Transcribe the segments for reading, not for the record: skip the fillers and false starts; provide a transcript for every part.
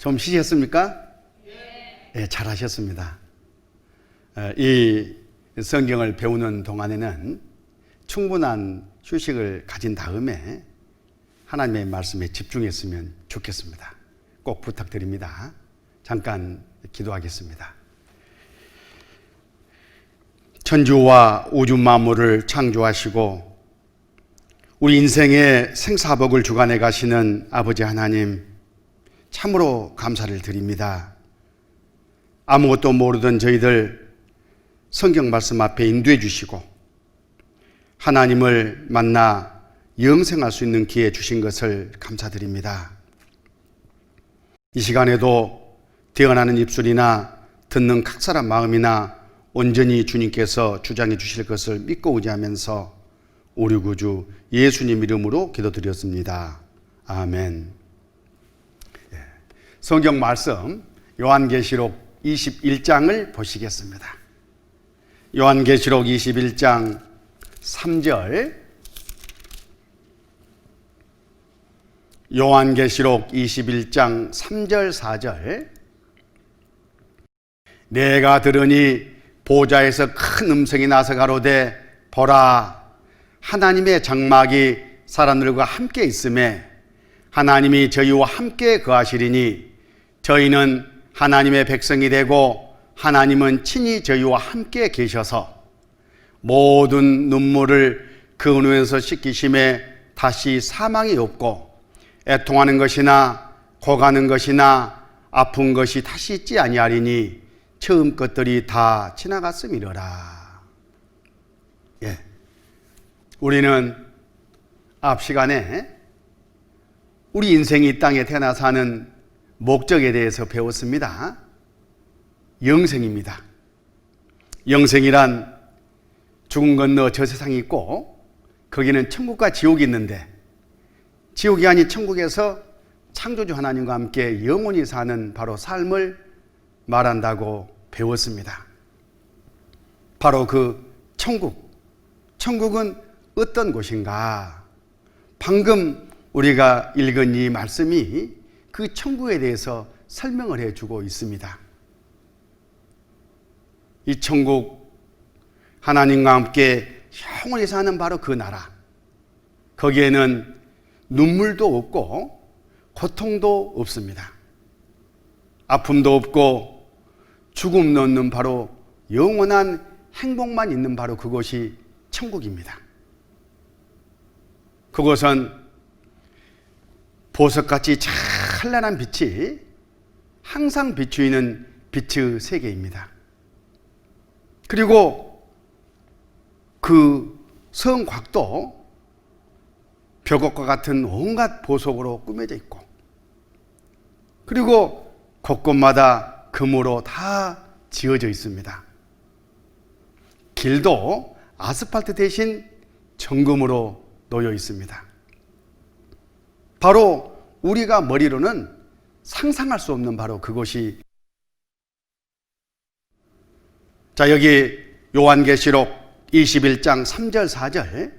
좀 쉬셨습니까? 네, 잘하셨습니다. 이 성경을 배우는 동안에는 충분한 휴식을 가진 다음에 하나님의 말씀에 집중했으면 좋겠습니다. 꼭 부탁드립니다. 잠깐 기도하겠습니다. 천주와 우주 만물을 창조하시고 우리 인생의 생사복을 주관해 가시는 아버지 하나님, 참으로 감사를 드립니다. 아무것도 모르던 저희들 성경 말씀 앞에 인도해 주시고 하나님을 만나 영생할 수 있는 기회 주신 것을 감사드립니다. 이 시간에도 대언하는 입술이나 듣는 각사한 마음이나 온전히 주님께서 주장해 주실 것을 믿고 의지하면서 우리 구주 예수님 이름으로 기도드렸습니다. 아멘. 성경 말씀 요한계시록 21장을 보시겠습니다. 요한계시록 21장 3절, 요한계시록 21장 3절 4절. 내가 들으니 보좌에서 큰 음성이 나서 가로되 보라, 하나님의 장막이 사람들과 함께 있음에 하나님이 저희와 함께 거하시리니 저희는 하나님의 백성이 되고 하나님은 친히 저희와 함께 계셔서 모든 눈물을 그 눈에서 씻기심에 다시 사망이 없고 애통하는 것이나 고가는 것이나 아픈 것이 다시 있지 아니하리니 처음 것들이 다 지나갔음이로라. 우리는 앞 시간에 우리 인생이 이 땅에 태어나 사는 목적에 대해서 배웠습니다. 영생입니다. 영생이란 죽음 건너 저 세상이 있고 거기는 천국과 지옥이 있는데 지옥이 아닌 천국에서 창조주 하나님과 함께 영원히 사는 바로 삶을 말한다고 배웠습니다. 바로 그 천국은 어떤 곳인가? 방금 우리가 읽은 이 말씀이 그 천국에 대해서 설명을 해주고 있습니다. 이 천국, 하나님과 함께 영원히 사는 바로 그 나라, 거기에는 눈물도 없고 고통도 없습니다. 아픔도 없고 죽음도 없는 바로 영원한 행복만 있는 바로 그곳이 천국입니다. 그곳은 보석같이 찬란한 빛이 항상 비추이는 빛의 세계입니다. 그리고 그 성곽도 벽옥과 같은 온갖 보석으로 꾸며져 있고 그리고 곳곳마다 금으로 다 지어져 있습니다. 길도 아스팔트 대신 정금으로 놓여 있습니다. 바로 우리가 머리로는 상상할 수 없는 바로 그것이, 자, 여기 요한계시록 21장 3절 4절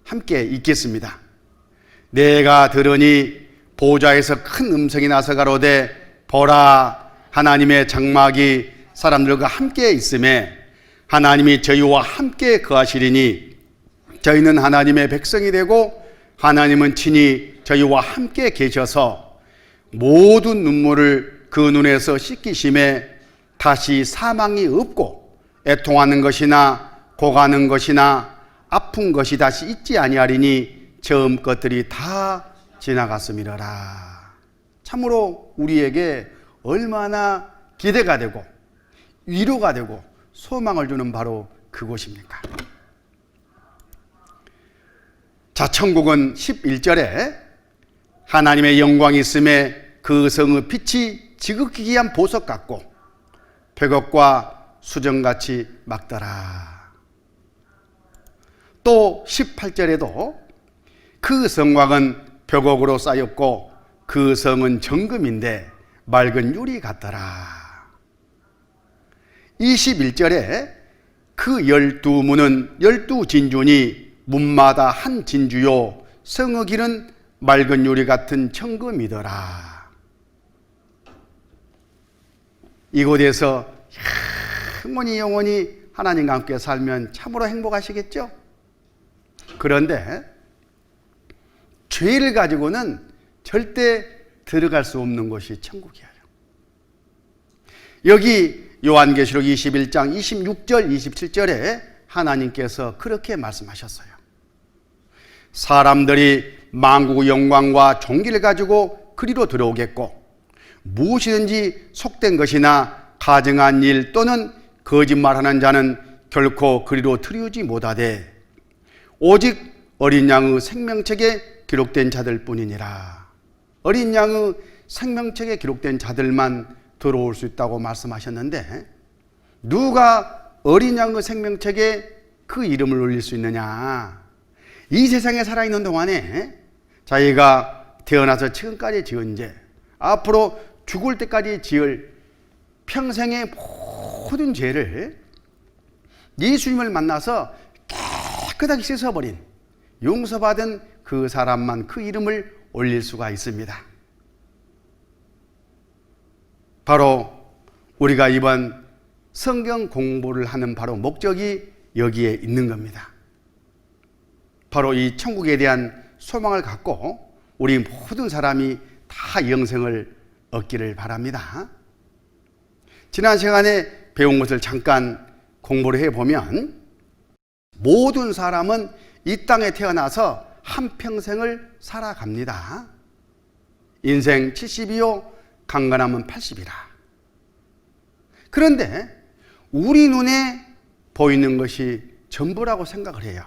함께 읽겠습니다. 내가 들으니 보좌에서 큰 음성이 나서 가로되 보라, 하나님의 장막이 사람들과 함께 있음에 하나님이 저희와 함께 거하시리니 저희는 하나님의 백성이 되고 하나님은 친히 저희와 함께 계셔서 모든 눈물을 그 눈에서 씻기심에 다시 사망이 없고 애통하는 것이나 고가는 것이나 아픈 것이 다시 있지 아니하리니 처음 것들이 다 지나갔음이로라. 참으로 우리에게 얼마나 기대가 되고 위로가 되고 소망을 주는 바로 그곳입니까? 자, 천국은 11절에 하나님의 영광이 있음에 그 성의 빛이 지극히 귀한 보석 같고 벽옥과 수정같이 막더라. 또 18절에도 그 성곽은 벽옥으로 쌓였고 그 성은 정금인데 맑은 유리 같더라. 21절에 그 12문은 12진주니 문마다 한 진주요 성의 길은 맑은 유리 같은 청금이더라. 이곳에서 영원히 하나님과 함께 살면 참으로 행복하시겠죠? 그런데 죄를 가지고는 절대 들어갈 수 없는 곳이 천국이에요. 여기 요한계시록 21장 26절 27절에 하나님께서 그렇게 말씀하셨어요. 사람들이 만국의 영광과 존귀를 가지고 그리로 들어오겠고 무엇이든지 속된 것이나 가증한 일 또는 거짓말하는 자는 결코 그리로 들여오지 못하되 오직 어린 양의 생명책에 기록된 자들 뿐이니라. 어린 양의 생명책에 기록된 자들만 들어올 수 있다고 말씀하셨는데 누가 어린 양의 생명책에 그 이름을 올릴 수 있느냐? 이 세상에 살아있는 동안에 자기가 태어나서 지금까지 지은 죄, 앞으로 죽을 때까지 지을 평생의 모든 죄를 예수님을 만나서 깨끗하게 씻어버린 용서받은 그 사람만 그 이름을 올릴 수가 있습니다. 바로 우리가 이번 성경 공부를 하는 바로 목적이 여기에 있는 겁니다. 바로 이 천국에 대한 소망을 갖고 우리 모든 사람이 다 영생을 얻기를 바랍니다. 지난 시간에 배운 것을 잠깐 공부를 해보면 모든 사람은 이 땅에 태어나서 한평생을 살아갑니다. 인생 70이요 강건하면 80이라. 그런데 우리 눈에 보이는 것이 전부라고 생각을 해요.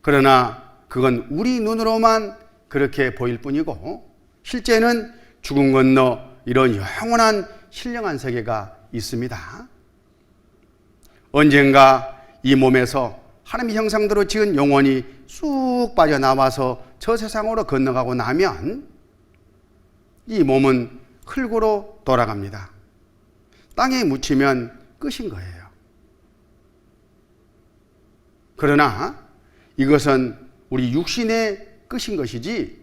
그러나 그건 우리 눈으로만 그렇게 보일 뿐이고 실제는 죽음 건너 이런 영원한 신령한 세계가 있습니다. 언젠가 이 몸에서 하나님의 형상대로 지은 영혼이 쑥 빠져나와서 저 세상으로 건너가고 나면 이 몸은 흙으로 돌아갑니다. 땅에 묻히면 끝인 거예요. 그러나 이것은 우리 육신의 끝인 것이지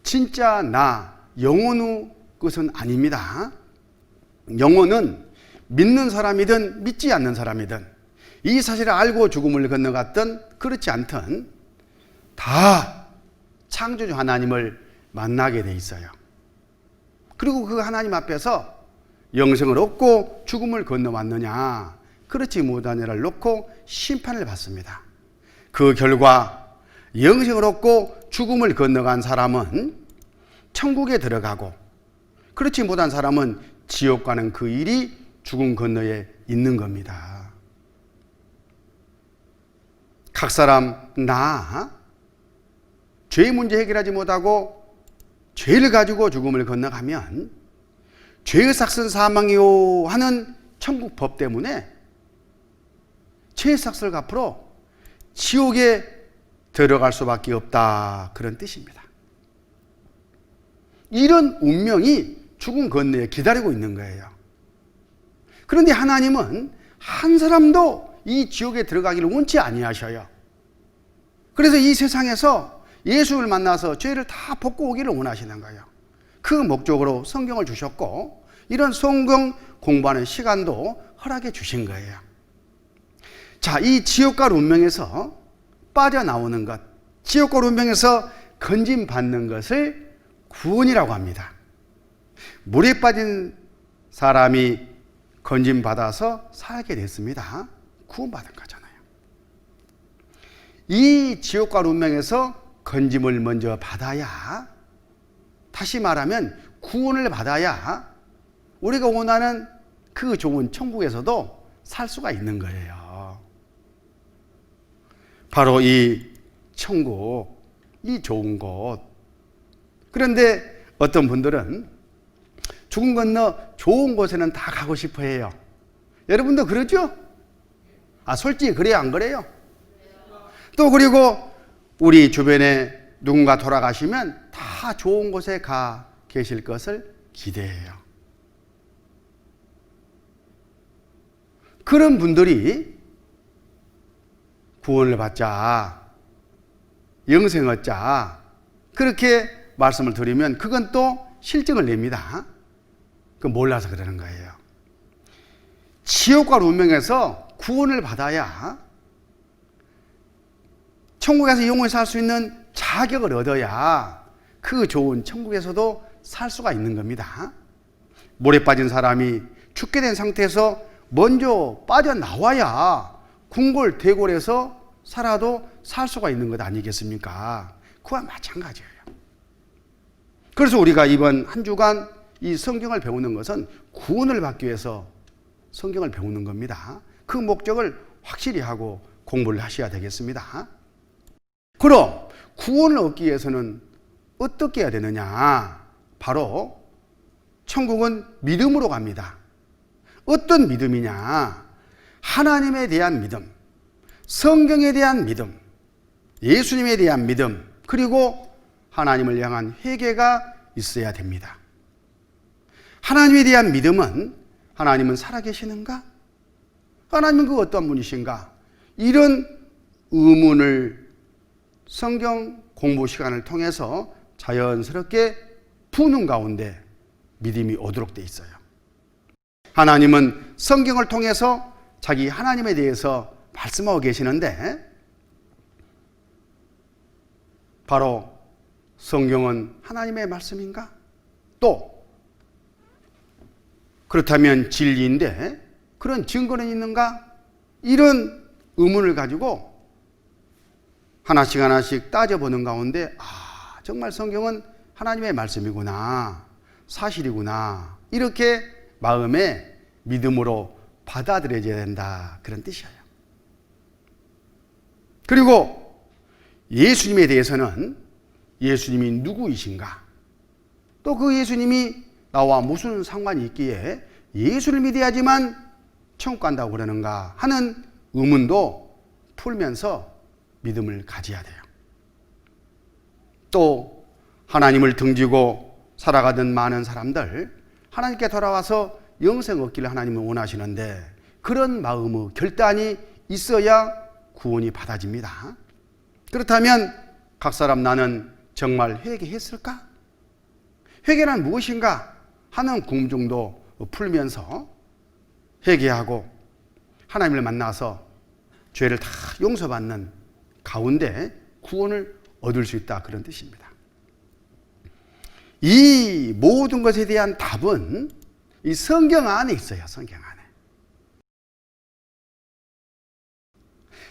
진짜 나 영혼의 끝은 아닙니다. 영혼은 믿는 사람이든 믿지 않는 사람이든 이 사실을 알고 죽음을 건너갔든 그렇지 않든 다 창조주 하나님을 만나게 돼 있어요. 그리고 그 하나님 앞에서 영생을 얻고 죽음을 건너왔느냐 그렇지 못하느냐를 놓고 심판을 받습니다. 그 결과 영생을 얻고 죽음을 건너간 사람은 천국에 들어가고 그렇지 못한 사람은 지옥 가는 그 일이 죽음 건너에 있는 겁니다. 각 사람 나 죄의 문제 해결하지 못하고 죄를 가지고 죽음을 건너가면 죄의 삭은 사망이요 하는 천국 법 때문에 죄의 삭을 갚으러 지옥에 들어갈 수밖에 없다 그런 뜻입니다. 이런 운명이 죽음 건너에 기다리고 있는 거예요. 그런데 하나님은 한 사람도 이 지옥에 들어가기를 원치 아니하셔요. 그래서 이 세상에서 예수를 만나서 죄를 다 벗고 오기를 원하시는 거예요. 그 목적으로 성경을 주셨고 이런 성경 공부하는 시간도 허락해 주신 거예요. 자, 이 지옥과 운명에서 빠져나오는 것, 지옥과 운명에서 건짐받는 것을 구원이라고 합니다. 물에 빠진 사람이 건짐받아서 살게 됐습니다. 구원받은 거잖아요. 이 지옥과 운명에서 건짐을 먼저 받아야, 다시 말하면 구원을 받아야 우리가 원하는 그 좋은 천국에서도 살 수가 있는 거예요. 바로 이 천국, 이 좋은 곳. 그런데 어떤 분들은 죽음 건너 좋은 곳에는 다 가고 싶어 해요. 여러분도 그러죠? 솔직히 그래요, 안 그래요? 또 그리고 우리 주변에 누군가 돌아가시면 다 좋은 곳에 가 계실 것을 기대해요. 그런 분들이 구원을 받자, 영생 얻자 그렇게 말씀을 드리면 그건 또 실증을 냅니다. 몰라서 그러는 거예요. 지옥과 운명에서 구원을 받아야 천국에서 영원히 살 수 있는 자격을 얻어야 그 좋은 천국에서도 살 수가 있는 겁니다. 물에 빠진 사람이 죽게 된 상태에서 먼저 빠져나와야 궁궐대궐에서 살아도 살 수가 있는 것 아니겠습니까? 그와 마찬가지예요. 그래서 우리가 이번 한 주간 이 성경을 배우는 것은 구원을 받기 위해서 성경을 배우는 겁니다. 그 목적을 확실히 하고 공부를 하셔야 되겠습니다. 그럼 구원을 얻기 위해서는 어떻게 해야 되느냐? 바로 천국은 믿음으로 갑니다. 어떤 믿음이냐? 하나님에 대한 믿음, 성경에 대한 믿음, 예수님에 대한 믿음, 그리고 하나님을 향한 회개가 있어야 됩니다. 하나님에 대한 믿음은 하나님은 살아계시는가? 하나님은 그 어떤 분이신가? 이런 의문을 성경 공부 시간을 통해서 자연스럽게 푸는 가운데 믿음이 오도록 돼 있어요. 하나님은 성경을 통해서 자기 하나님에 대해서 말씀하고 계시는데 바로 성경은 하나님의 말씀인가? 또 그렇다면 진리인데 그런 증거는 있는가? 이런 의문을 가지고 하나씩 하나씩 따져보는 가운데 정말 성경은 하나님의 말씀이구나, 사실이구나, 이렇게 마음에 믿음으로 받아들여져야 된다, 그런 뜻이에요. 그리고 예수님에 대해서는 예수님이 누구이신가, 또 그 예수님이 나와 무슨 상관이 있기에 예수를 믿어야지만 천국 간다고 그러는가 하는 의문도 풀면서 믿음을 가져야 돼요. 또 하나님을 등지고 살아가던 많은 사람들, 하나님께 돌아와서 영생 얻기를 하나님은 원하시는데 그런 마음의 결단이 있어야 구원이 받아집니다. 그렇다면 각 사람 나는 정말 회개했을까? 회개란 무엇인가 하는 궁금증도 풀면서 회개하고 하나님을 만나서 죄를 다 용서받는 가운데 구원을 얻을 수 있다, 그런 뜻입니다. 이 모든 것에 대한 답은 이 성경 안에 있어요. 성경 안에.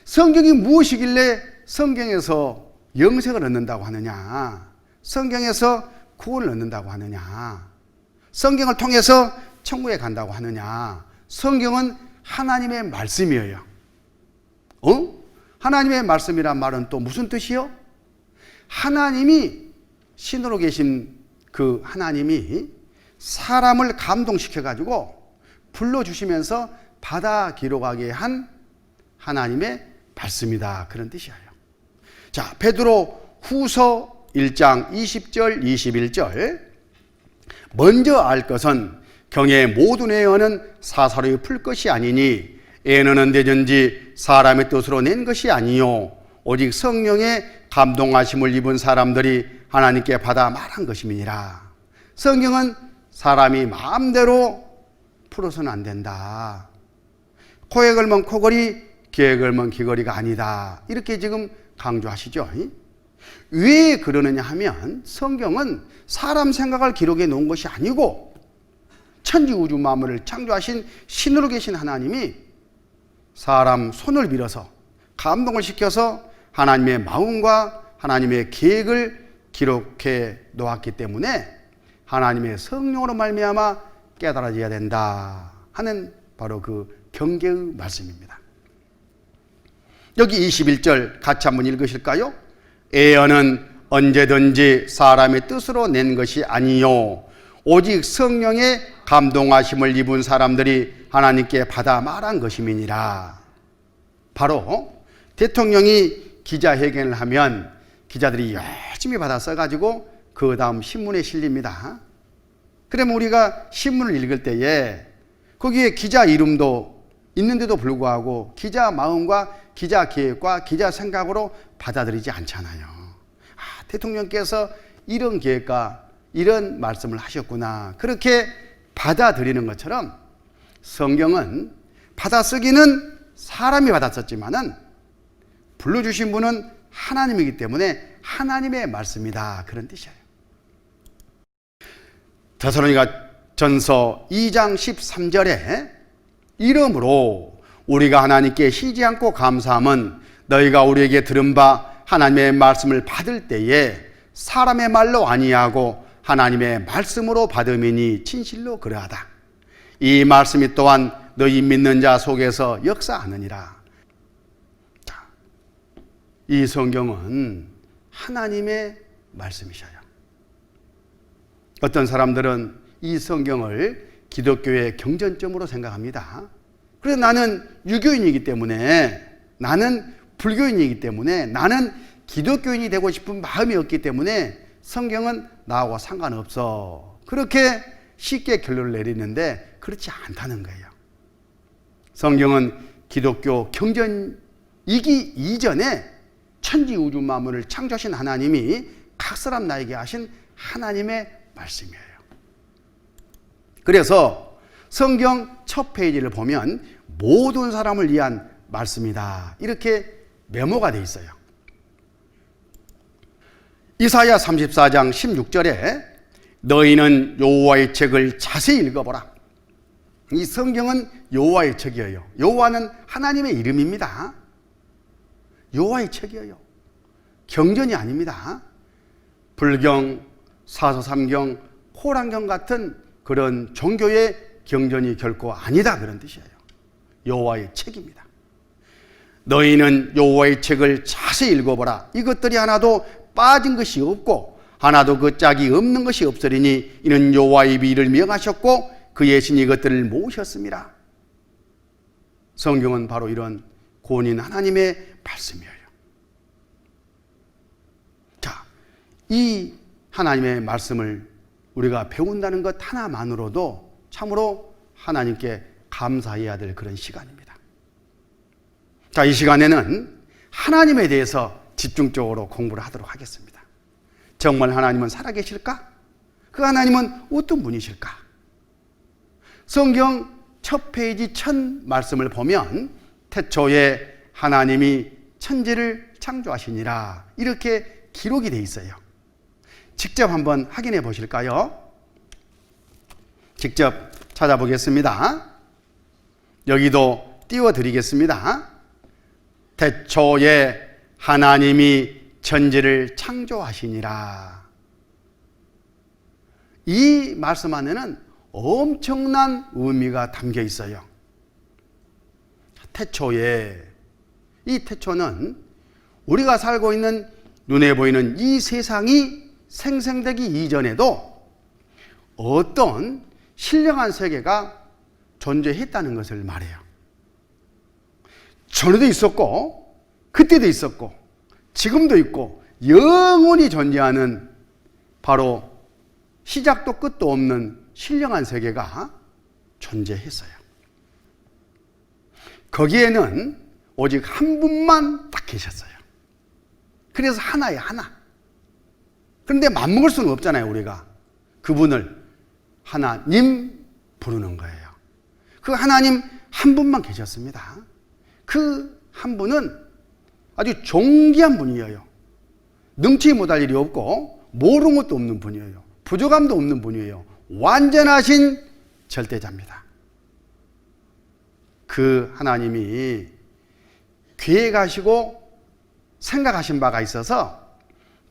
성경이 무엇이길래 성경에서 영생을 얻는다고 하느냐, 성경에서 구원을 얻는다고 하느냐, 성경을 통해서 천국에 간다고 하느냐. 성경은 하나님의 말씀이에요. 하나님의 말씀이란 말은 또 무슨 뜻이요? 하나님이, 신으로 계신 그 하나님이 사람을 감동시켜가지고 불러주시면서 받아 기록하게 한 하나님의 말씀이다, 그런 뜻이에요. 자, 베드로 후서 1장 20절 21절. 먼저 알 것은 경의 모든 애언은 사사로이 풀 것이 아니니 애는 언제든지 사람의 뜻으로 낸 것이 아니요 오직 성령의 감동하심을 입은 사람들이 하나님께 받아 말한 것임이니라. 성경은 사람이 마음대로 풀어서는 안 된다. 코에 걸면 코걸이, 귀에 걸면 귀걸이가 아니다, 이렇게 지금 강조하시죠. 왜 그러느냐 하면 성경은 사람 생각을 기록해 놓은 것이 아니고 천지 우주 만물을 창조하신 신으로 계신 하나님이 사람 손을 빌어서 감동을 시켜서 하나님의 마음과 하나님의 계획을 기록해 놓았기 때문에 하나님의 성령으로 말미암아 깨달아져야 된다 하는 바로 그 경계의 말씀입니다. 여기 21절 같이 한번 읽으실까요? 애언은 언제든지 사람의 뜻으로 낸 것이 아니요 오직 성령의 감동하심을 입은 사람들이 하나님께 받아 말한 것임이니라. 바로 대통령이 기자회견을 하면 기자들이 열심히 받아 써가지고 그 다음 신문에 실립니다. 그러면 우리가 신문을 읽을 때에 거기에 기자 이름도 있는데도 불구하고 기자 마음과 기자 계획과 기자 생각으로 받아들이지 않잖아요. 대통령께서 이런 계획과 이런 말씀을 하셨구나, 그렇게 받아들이는 것처럼 성경은 받아쓰기는 사람이 받았었지만은 불러주신 분은 하나님이기 때문에 하나님의 말씀이다, 그런 뜻이에요. 데살로니가 전서 2장 13절에 이러므로 우리가 하나님께 쉬지 않고 감사함은 너희가 우리에게 들은 바 하나님의 말씀을 받을 때에 사람의 말로 아니하고 하나님의 말씀으로 받음이니 진실로 그러하다. 이 말씀이 또한 너희 믿는 자 속에서 역사하느니라. 이 성경은 하나님의 말씀이셔요. 어떤 사람들은 이 성경을 기독교의 경전점으로 생각합니다. 그래서 나는 유교인이기 때문에, 나는 불교인이기 때문에, 나는 기독교인이 되고 싶은 마음이 없기 때문에 성경은 나하고 상관없어, 그렇게 쉽게 결론을 내리는데 그렇지 않다는 거예요. 성경은 기독교 경전이기 이전에 천지 우주 만물을 창조하신 하나님이 각 사람 나에게 하신 하나님의 말씀이에요. 그래서 성경 첫 페이지를 보면 모든 사람을 위한 말씀이다, 이렇게 메모가 되어 있어요. 이사야 34장 16절에 너희는 여호와의 책을 자세히 읽어보라. 이 성경은 여호와의 책이에요. 여호와는 하나님의 이름입니다. 여호와의 책이에요. 경전이 아닙니다. 불경, 사서삼경, 코란경 같은 그런 종교의 경전이 결코 아니다, 그런 뜻이에요. 여호와의 책입니다. 너희는 여호와의 책을 자세히 읽어보라. 이것들이 하나도 빠진 것이 없고 하나도 그 짝이 없는 것이 없으리니 이는 여호와의 비를 명하셨고 그의 신이 이것들을 모으셨습니다. 성경은 바로 이런 고인 하나님의 말씀이에요. 자, 이 하나님의 말씀을 우리가 배운다는 것 하나만으로도 참으로 하나님께 감사해야 될 그런 시간입니다. 자, 이 시간에는 하나님에 대해서 집중적으로 공부를 하도록 하겠습니다. 정말 하나님은 살아계실까? 그 하나님은 어떤 분이실까? 성경 첫 페이지 첫 말씀을 보면 태초에 하나님이 천지를 창조하시니라, 이렇게 기록이 되어 있어요. 직접 한번 확인해 보실까요? 직접 찾아보겠습니다. 여기도 띄워드리겠습니다. 태초에 하나님이 천지를 창조하시니라. 이 말씀 안에는 엄청난 의미가 담겨 있어요. 태초에, 이 태초는 우리가 살고 있는 눈에 보이는 이 세상이 생성되기 이전에도 어떤 신령한 세계가 존재했다는 것을 말해요. 전에도 있었고 그때도 있었고 지금도 있고 영원히 존재하는 바로 시작도 끝도 없는 신령한 세계가 존재했어요. 거기에는 오직 한 분만 딱 계셨어요. 그래서 하나에 하나. 그런데 맞먹을 수는 없잖아요, 우리가. 그분을 하나님 부르는 거예요. 그 하나님 한 분만 계셨습니다. 그 한 분은 아주 존귀한 분이에요. 능치 못할 일이 없고 모르는 것도 없는 분이에요. 부족함도 없는 분이에요. 완전하신 절대자입니다. 그 하나님이 계획하시고 생각하신 바가 있어서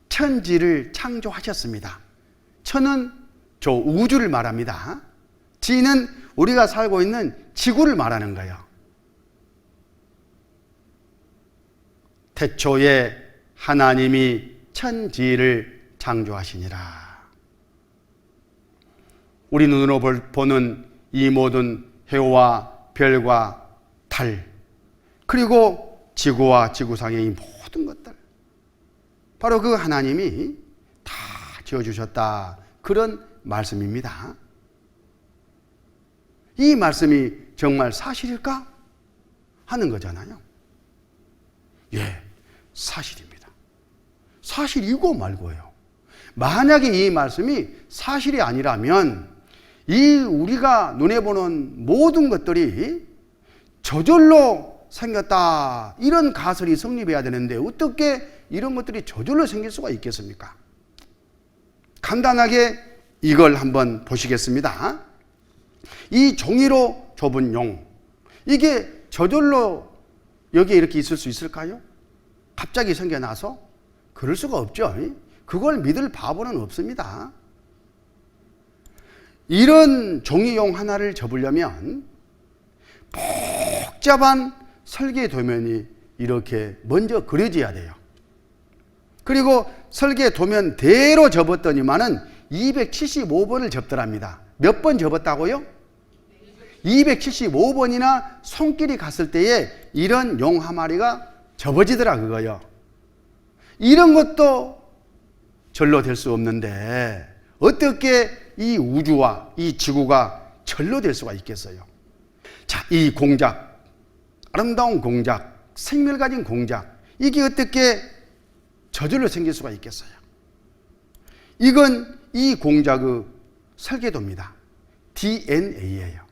천지를 창조하셨습니다. 천은 저 우주를 말합니다. 지는 우리가 살고 있는 지구를 말하는 거예요. 태초에 하나님이 천지를 창조하시니라. 우리 눈으로 보는 이 모든 해와 별과 달, 그리고 지구와 지구상의 이 모든 것들, 바로 그 하나님이 다 지어주셨다, 그런 말씀입니다. 이 말씀이 정말 사실일까? 하는 거잖아요. 예, 사실입니다. 사실이고 말고요. 만약에 이 말씀이 사실이 아니라면 이 우리가 눈에 보는 모든 것들이 저절로 생겼다, 이런 가설이 성립해야 되는데 어떻게 이런 것들이 저절로 생길 수가 있겠습니까? 간단하게 이걸 한번 보시겠습니다. 이 종이로 좁은 용, 이게 저절로 여기에 이렇게 있을 수 있을까요? 갑자기 생겨나서? 그럴 수가 없죠. 그걸 믿을 바보는 없습니다. 이런 종이용 하나를 접으려면 복잡한 설계 도면이 이렇게 먼저 그려져야 돼요. 그리고 설계 도면대로 접었더니만은 275번을 접더랍니다. 몇 번 접었다고요? 275번이나 손길이 갔을 때에 이런 용 한 마리가 접어지더라 그거요. 이런 것도 절로 될 수 없는데 어떻게 이 우주와 이 지구가 절로 될 수가 있겠어요? 자, 이 공작, 아름다운 공작, 생명을 가진 공작, 이게 어떻게 저절로 생길 수가 있겠어요? 이건 이 공작의 설계도입니다. DNA예요.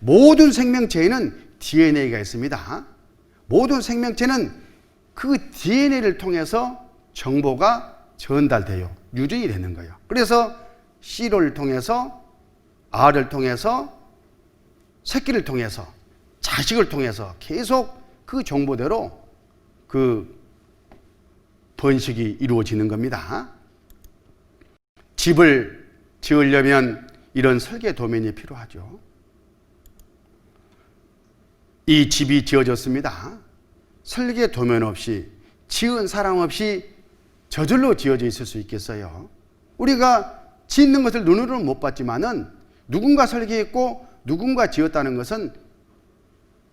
모든 생명체에는 DNA가 있습니다. 모든 생명체는 그 DNA를 통해서 정보가 전달돼요. 유전이 되는 거예요. 그래서 C를 통해서, R을 통해서, 새끼를 통해서, 자식을 통해서 계속 그 정보대로 그 번식이 이루어지는 겁니다. 집을 지으려면 이런 설계 도면이 필요하죠. 이 집이 지어졌습니다. 설계 도면 없이, 지은 사람 없이 저절로 지어져 있을 수 있겠어요? 우리가 짓는 것을 눈으로는 못 봤지만은 누군가 설계했고 누군가 지었다는 것은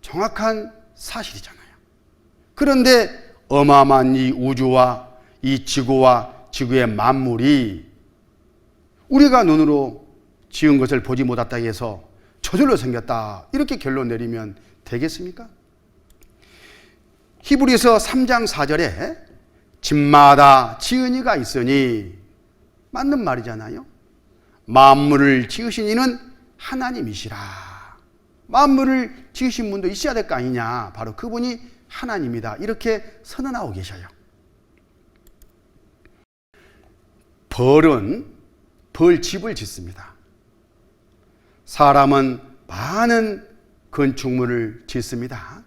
정확한 사실이잖아요. 그런데 어마어마한 이 우주와 이 지구와 지구의 만물이 우리가 눈으로 지은 것을 보지 못했다 해서 저절로 생겼다, 이렇게 결론 내리면 되겠습니까? 히브리서 3장 4절에 집마다 지은 이가 있으니, 맞는 말이잖아요. 만물을 지으신 이는 하나님이시라. 만물을 지으신 분도 있어야 될 거 아니냐, 바로 그분이 하나님이다, 이렇게 선언하고 계셔요. 벌은 벌집을 짓습니다. 사람은 많은 건축물을 짓습니다.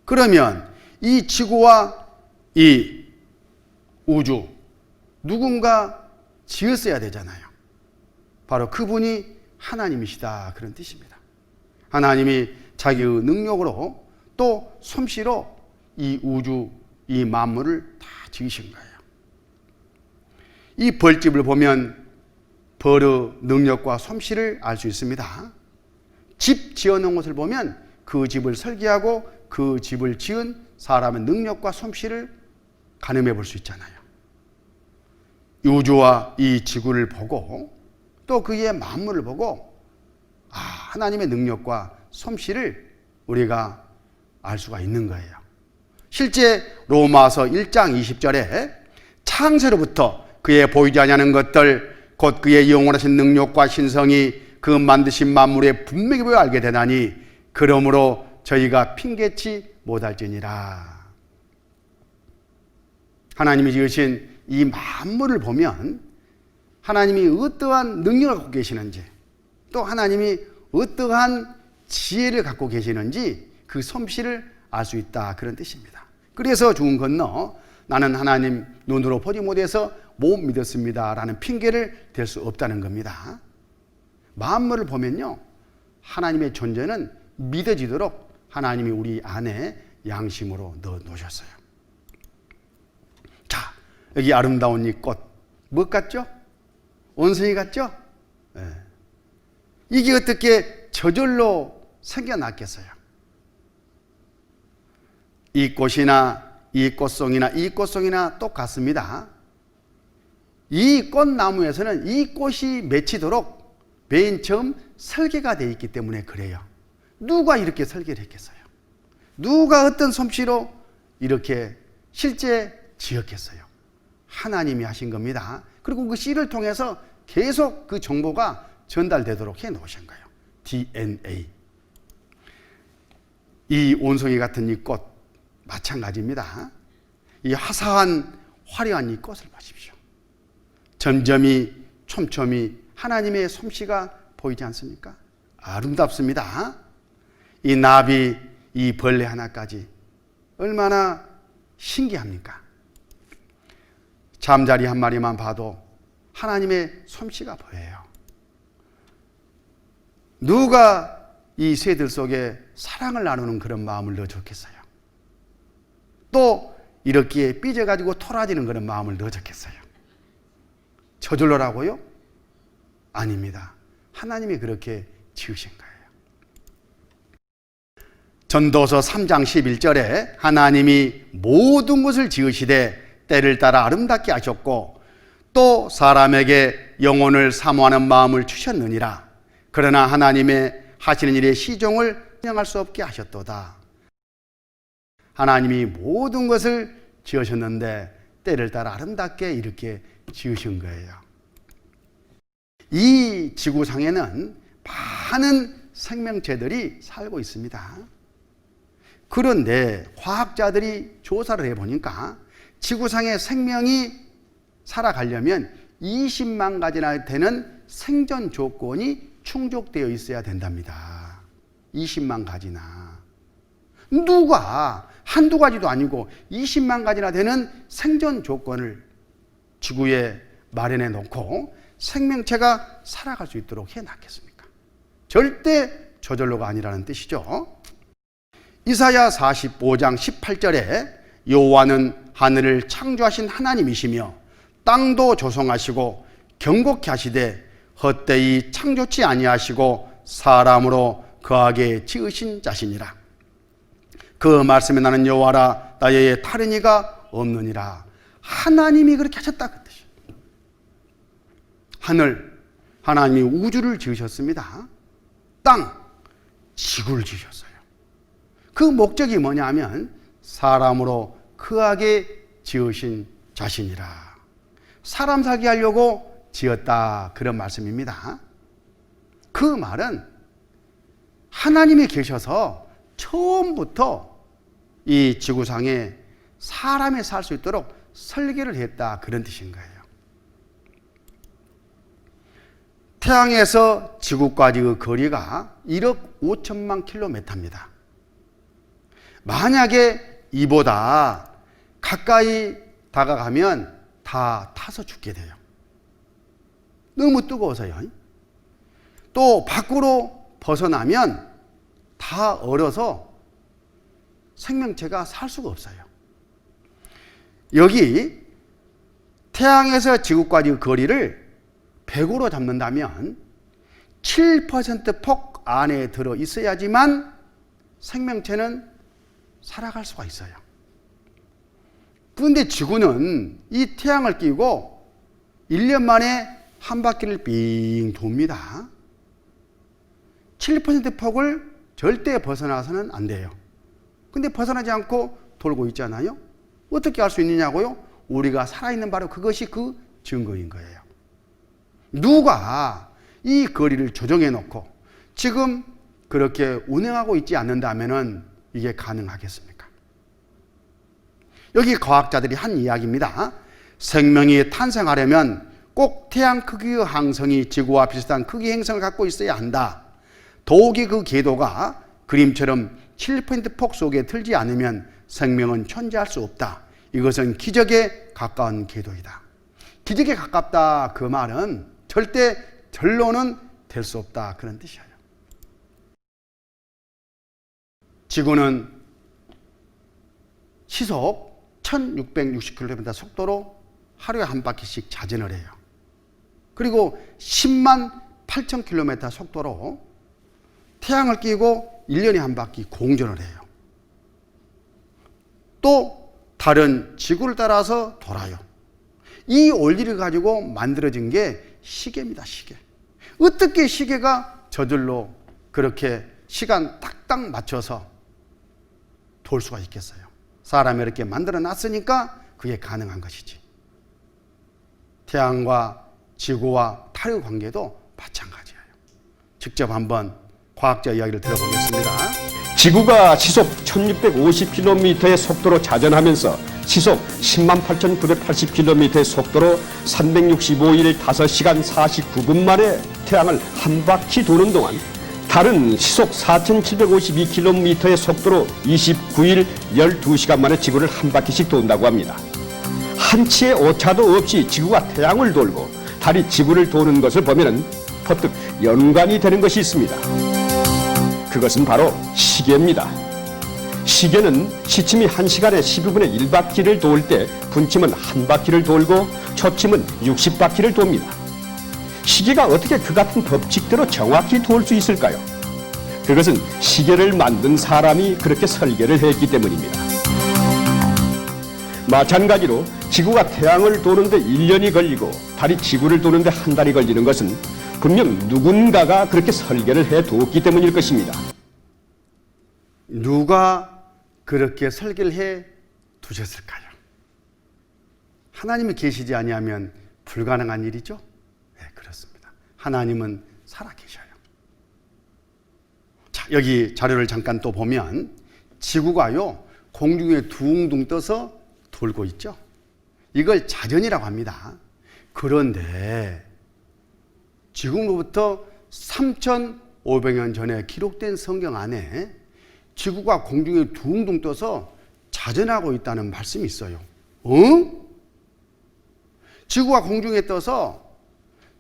그러면 이 지구와 이 우주, 누군가 지었어야 되잖아요. 바로 그분이 하나님이시다, 그런 뜻입니다. 하나님이 자기의 능력으로 또 솜씨로 이 우주, 이 만물을 다 지으신 거예요. 이 벌집을 보면 벌의 능력과 솜씨를 알 수 있습니다. 집 지어놓은 것을 보면 그 집을 설계하고 그 집을 지은 사람의 능력과 솜씨를 가늠해 볼 수 있잖아요. 우주와 이 지구를 보고 또 그의 만물을 보고 하나님의 능력과 솜씨를 우리가 알 수가 있는 거예요. 실제 로마서 1장 20절에 창세로부터 그의 보이지 아니하는 것들 곧 그의 영원하신 능력과 신성이 그 만드신 만물에 분명히 보여 알게 되나니 그러므로 저희가 핑계치 못할지니라. 하나님이 지으신 이 만물을 보면 하나님이 어떠한 능력을 갖고 계시는지, 또 하나님이 어떠한 지혜를 갖고 계시는지 그 솜씨를 알 수 있다, 그런 뜻입니다. 그래서 죽은 건너 나는 하나님 눈으로 보지 못해서 못 믿었습니다 라는 핑계를 댈 수 없다는 겁니다. 만물을 보면요, 하나님의 존재는 믿어지도록 하나님이 우리 안에 양심으로 넣어 놓으셨어요. 자, 여기 아름다운 이 꽃, 뭐 같죠? 원숭이 같죠? 네. 이게 어떻게 저절로 생겨났겠어요? 이 꽃이나 이 꽃송이나 이 꽃송이나 똑같습니다. 이 꽃나무에서는 이 꽃이 맺히도록 맨 처음 설계가 되어 있기 때문에 그래요. 누가 이렇게 설계를 했겠어요? 누가 어떤 솜씨로 이렇게 실제 지었겠어요? 하나님이 하신 겁니다. 그리고 그 씨를 통해서 계속 그 정보가 전달되도록 해 놓으신 거예요. DNA. 이 원숭이 같은 이 꽃 마찬가지입니다. 이 화사한 화려한 이 꽃을 보십시오. 점점이 촘촘히 하나님의 솜씨가 보이지 않습니까? 아름답습니다. 이 나비, 이 벌레 하나까지 얼마나 신기합니까? 잠자리 한 마리만 봐도 하나님의 솜씨가 보여요. 누가 이 새들 속에 사랑을 나누는 그런 마음을 넣어줬겠어요? 또 이렇게 삐져가지고 토라지는 그런 마음을 넣어줬겠어요? 저절로라고요? 아닙니다. 하나님이 그렇게 지으신 거예요. 전도서 3장 11절에 하나님이 모든 것을 지으시되 때를 따라 아름답게 하셨고 또 사람에게 영혼을 사모하는 마음을 주셨느니라. 그러나 하나님의 하시는 일의 시종을 인정할 수 없게 하셨도다. 하나님이 모든 것을 지으셨는데 때를 따라 아름답게 이렇게 지으신 거예요. 이 지구상에는 많은 생명체들이 살고 있습니다. 그런데 과학자들이 조사를 해보니까 지구상의 생명이 살아가려면 20만 가지나 되는 생존 조건이 충족되어 있어야 된답니다. 20만 가지나. 누가 한두 가지도 아니고 20만 가지나 되는 생존 조건을 지구에 마련해 놓고 생명체가 살아갈 수 있도록 해놨겠습니까? 절대 저절로가 아니라는 뜻이죠. 이사야 45장 18절에 여호와는 하늘을 창조하신 하나님이시며 땅도 조성하시고 경고케 하시되 헛되이 창조치 아니하시고 사람으로 거하게 지으신 자시니라. 그 말씀에 나는 여호와라 나의 다른 이가 없느니라. 하나님이 그렇게 하셨다 그 뜻이에요. 하늘, 하나님이 우주를 지으셨습니다. 땅, 지구를 지으셨어요. 그 목적이 뭐냐 하면 사람으로 거하게 지으신 자신이라. 사람 살게 하려고 지었다 그런 말씀입니다. 그 말은 하나님이 계셔서 처음부터 이 지구상에 사람이 살 수 있도록 설계를 했다 그런 뜻인 거예요. 태양에서 지구까지의 거리가 1억 5천만 킬로미터입니다. 만약에 이보다 가까이 다가가면 다 타서 죽게 돼요. 너무 뜨거워서요. 또 밖으로 벗어나면 다 얼어서 생명체가 살 수가 없어요. 여기 태양에서 지구까지 거리를 100으로 잡는다면 7% 폭 안에 들어 있어야지만 생명체는 살아갈 수가 있어요. 그런데 지구는 이 태양을 끼고 1년 만에 한 바퀴를 빙 돕니다. 7% 폭을 절대 벗어나서는 안 돼요. 근데 벗어나지 않고 돌고 있잖아요. 어떻게 알 수 있느냐고요? 우리가 살아있는 바로 그것이 그 증거인 거예요. 누가 이 거리를 조정해 놓고 지금 그렇게 운행하고 있지 않는다면 이게 가능하겠습니까? 여기 과학자들이 한 이야기입니다. 생명이 탄생하려면 꼭 태양 크기의 항성이 지구와 비슷한 크기 행성을 갖고 있어야 한다. 더욱이 그 궤도가 그림처럼 7% 폭 속에 틀지 않으면 생명은 존재할 수 없다. 이것은 기적에 가까운 궤도이다. 기적에 가깝다 그 말은 절대 절로는 될 수 없다 그런 뜻이에요. 지구는 시속 1660km 속도로 하루에 한 바퀴씩 자전을 해요. 그리고 10만 8천 km 속도로 태양을 끼고 1년에 한 바퀴 공전을 해요. 또 다른 지구를 따라서 돌아요. 이 원리를 가지고 만들어진 게 시계입니다. 시계. 어떻게 시계가 저절로 그렇게 시간 딱딱 맞춰서 돌 수가 있겠어요? 사람이 이렇게 만들어 놨으니까 그게 가능한 것이지. 태양과 지구와 타의 관계도 마찬가지예요. 직접 한번 과학자 이야기를 들어보겠습니다. 지구가 시속 1650km의 속도로 자전하면서 시속 108,980km의 속도로 365일 5시간 49분 만에 태양을 한 바퀴 도는 동안 달은 시속 4,752km의 속도로 29일 12시간 만에 지구를 한 바퀴씩 돈다고 합니다. 한치의 오차도 없이 지구가 태양을 돌고 달이 지구를 도는 것을 보면 퍼뜩 연관이 되는 것이 있습니다. 그것은 바로 시계입니다. 시계는 시침이 1시간에 12분의 1바퀴를 돌 때 분침은 한 바퀴를 돌고 초침은 60바퀴를 돕니다. 시계가 어떻게 그 같은 법칙대로 정확히 돌 수 있을까요? 그것은 시계를 만든 사람이 그렇게 설계를 했기 때문입니다. 마찬가지로 지구가 태양을 도는데 1년이 걸리고 달이 지구를 도는데 한 달이 걸리는 것은 분명 누군가가 그렇게 설계를 해두었기 때문일 것입니다. 누가 그렇게 설계를 해 두셨을까요? 하나님이 계시지 아니하면 불가능한 일이죠? 네, 그렇습니다. 하나님은 살아계셔요. 자, 여기 자료를 잠깐 또 보면 지구가요, 공중에 둥둥 떠서 돌고 있죠? 이걸 자전이라고 합니다. 그런데 지금으로부터 3,500년 전에 기록된 성경 안에 지구가 공중에 둥둥 떠서 자전하고 있다는 말씀이 있어요. 지구가 공중에 떠서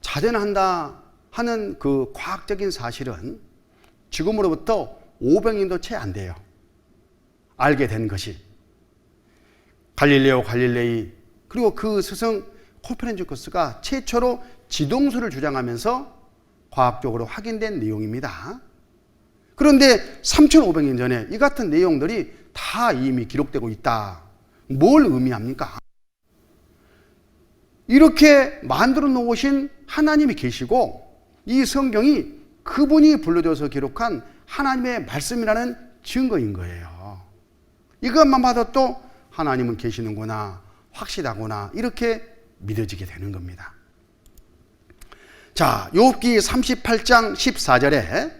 자전한다 하는 그 과학적인 사실은 지금으로부터 500년도 채 안 돼요. 알게 된 것이. 갈릴레오 갈릴레이 그리고 그 스승 코페르니쿠스가 최초로 지동설을 주장하면서 과학적으로 확인된 내용입니다. 그런데 3,500년 전에 이 같은 내용들이 다 이미 기록되고 있다. 뭘 의미합니까? 이렇게 만들어 놓으신 하나님이 계시고 이 성경이 그분이 불러줘서 기록한 하나님의 말씀이라는 증거인 거예요. 이것만 봐도 또 하나님은 계시는구나, 확실하구나 이렇게 믿어지게 되는 겁니다. 자, 욥기 38장 14절에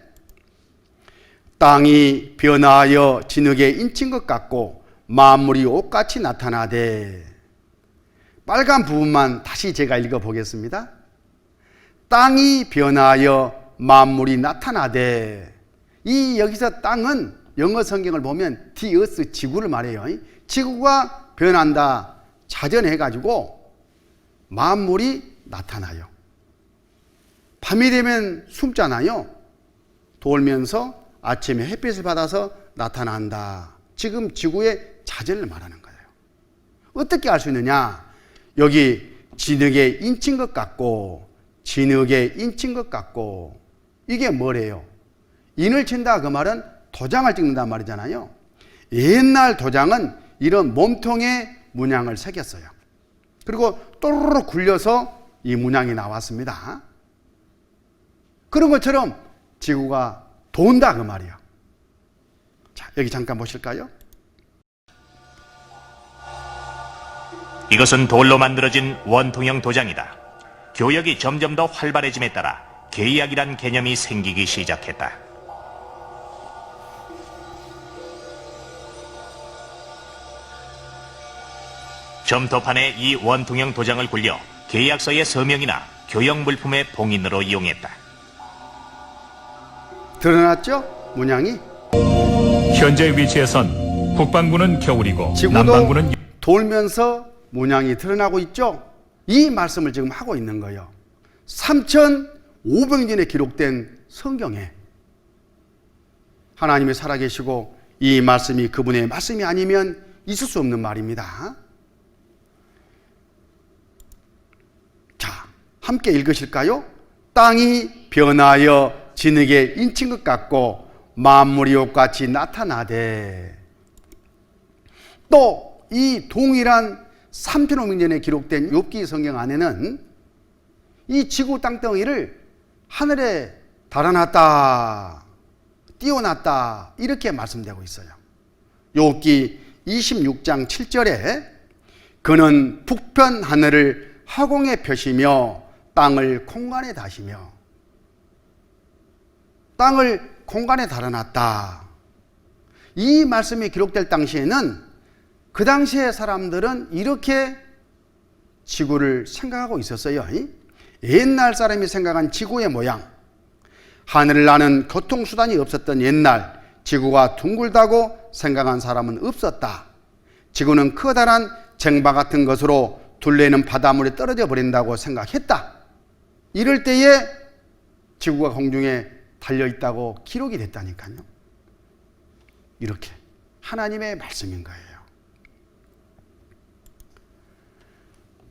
땅이 변화하여 진흙에 인친 것 같고 만물이 옷같이 나타나되, 빨간 부분만 다시 제가 읽어보겠습니다. 땅이 변화하여 만물이 나타나되, 이 여기서 땅은 영어 성경을 보면 the earth, 지구를 말해요. 지구가 변한다, 자전해가지고 만물이 나타나요. 밤이 되면 숨잖아요. 돌면서 아침에 햇빛을 받아서 나타난다. 지금 지구의 자전을 말하는 거예요. 어떻게 알 수 있느냐? 여기 진흙에 인친 것 같고, 진흙에 인친 것 같고, 이게 뭐래요? 인을 친다 그 말은 도장을 찍는단 말이잖아요. 옛날 도장은 이런 몸통에 문양을 새겼어요. 그리고 또르르 굴려서 이 문양이 나왔습니다. 그런 것처럼 지구가 돈다 그 말이에요. 자, 여기 잠깐 보실까요? 이것은 돌로 만들어진 원통형 도장이다. 교역이 점점 더 활발해짐에 따라 계약이란 개념이 생기기 시작했다. 점토판에 이 원통형 도장을 굴려 계약서의 서명이나 교역 물품의 봉인으로 이용했다. 드러났죠? 문양이. 현재 위치에선 북반구는 겨울이고 지구도 남반구는 돌면서 문양이 드러나고 있죠? 이 말씀을 지금 하고 있는 거예요. 3,500년에 기록된 성경에 하나님이 살아계시고 이 말씀이 그분의 말씀이 아니면 있을 수 없는 말입니다. 자, 함께 읽으실까요? 땅이 변하여 진흙에 인친 것 같고 만물이 옷같이 나타나되, 또 이 동일한 3,500년에 기록된 욥기 성경 안에는 이 지구 땅덩이를 하늘에 달아났다, 띄워놨다 이렇게 말씀되고 있어요. 욥기 26장 7절에 그는 북편 하늘을 화공에 펴시며 땅을空간에 다시며, 땅을 공간에 달아놨다. 이 말씀이 기록될 당시에는 그 당시의 사람들은 이렇게 지구를 생각하고 있었어요. 옛날 사람이 생각한 지구의 모양, 하늘을 나는 교통수단이 없었던 옛날 지구가 둥글다고 생각한 사람은 없었다. 지구는 커다란 쟁바 같은 것으로 둘레는 바닷물에 떨어져 버린다고 생각했다. 이럴 때에 지구가 공중에 달려있다고 기록이 됐다니까요. 이렇게 하나님의 말씀인 거예요.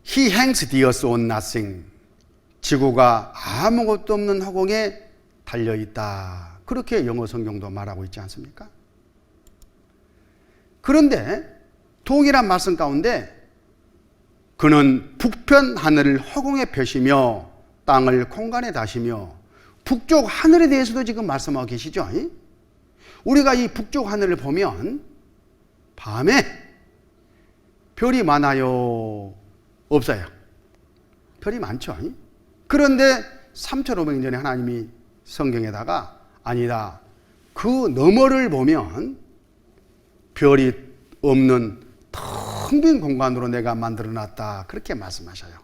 He hangs the earth on nothing. 지구가 아무것도 없는 허공에 달려있다. 그렇게 영어 성경도 말하고 있지 않습니까? 그런데 동일한 말씀 가운데 그는 북편 하늘을 허공에 펴시며 땅을 공간에 다시며 북쪽 하늘에 대해서도 지금 말씀하고 계시죠. 우리가 이 북쪽 하늘을 보면 밤에 별이 많아요? 없어요? 별이 많죠. 그런데 3,500년 전에 하나님이 성경에다가 아니다, 그 너머를 보면 별이 없는 텅 빈 공간으로 내가 만들어놨다, 그렇게 말씀하셔요.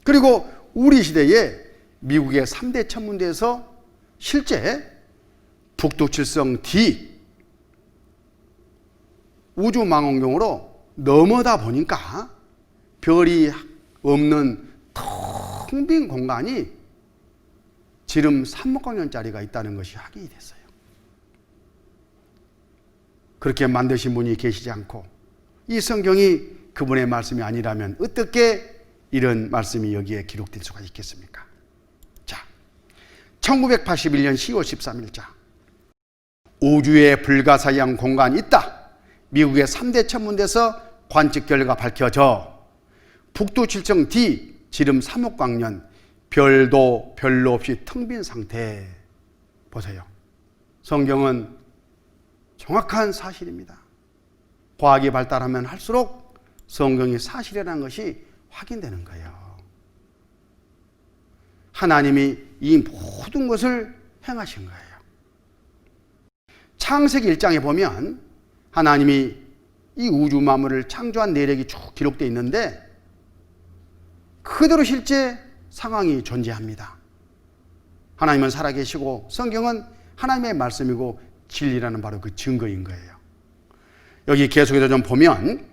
그리고 우리 시대에 미국의 3대 천문대에서 실제 북두칠성 D 우주망원경으로 넘어다 보니까 별이 없는 텅 빈 공간이 지름 3억광년짜리가 있다는 것이 확인이 됐어요. 그렇게 만드신 분이 계시지 않고 이 성경이 그분의 말씀이 아니라면 어떻게 이런 말씀이 여기에 기록될 수가 있겠습니까? 자, 1981년 10월 13일자 우주에 불가사의한 공간이 있다. 미국의 3대 천문대에서 관측 결과 밝혀져 북두칠성 D 지름 3억 광년 별도 별로 없이 텅 빈 상태. 보세요. 성경은 정확한 사실입니다. 과학이 발달하면 할수록 성경이 사실이라는 것이 확인되는 거예요. 하나님이 이 모든 것을 행하신 거예요. 창세기 1장에 보면 하나님이 이 우주 만물을 창조한 내력이 쭉 기록되어 있는데 그대로 실제 상황이 존재합니다. 하나님은 살아계시고 성경은 하나님의 말씀이고 진리라는 바로 그 증거인 거예요. 여기 계속해서 좀 보면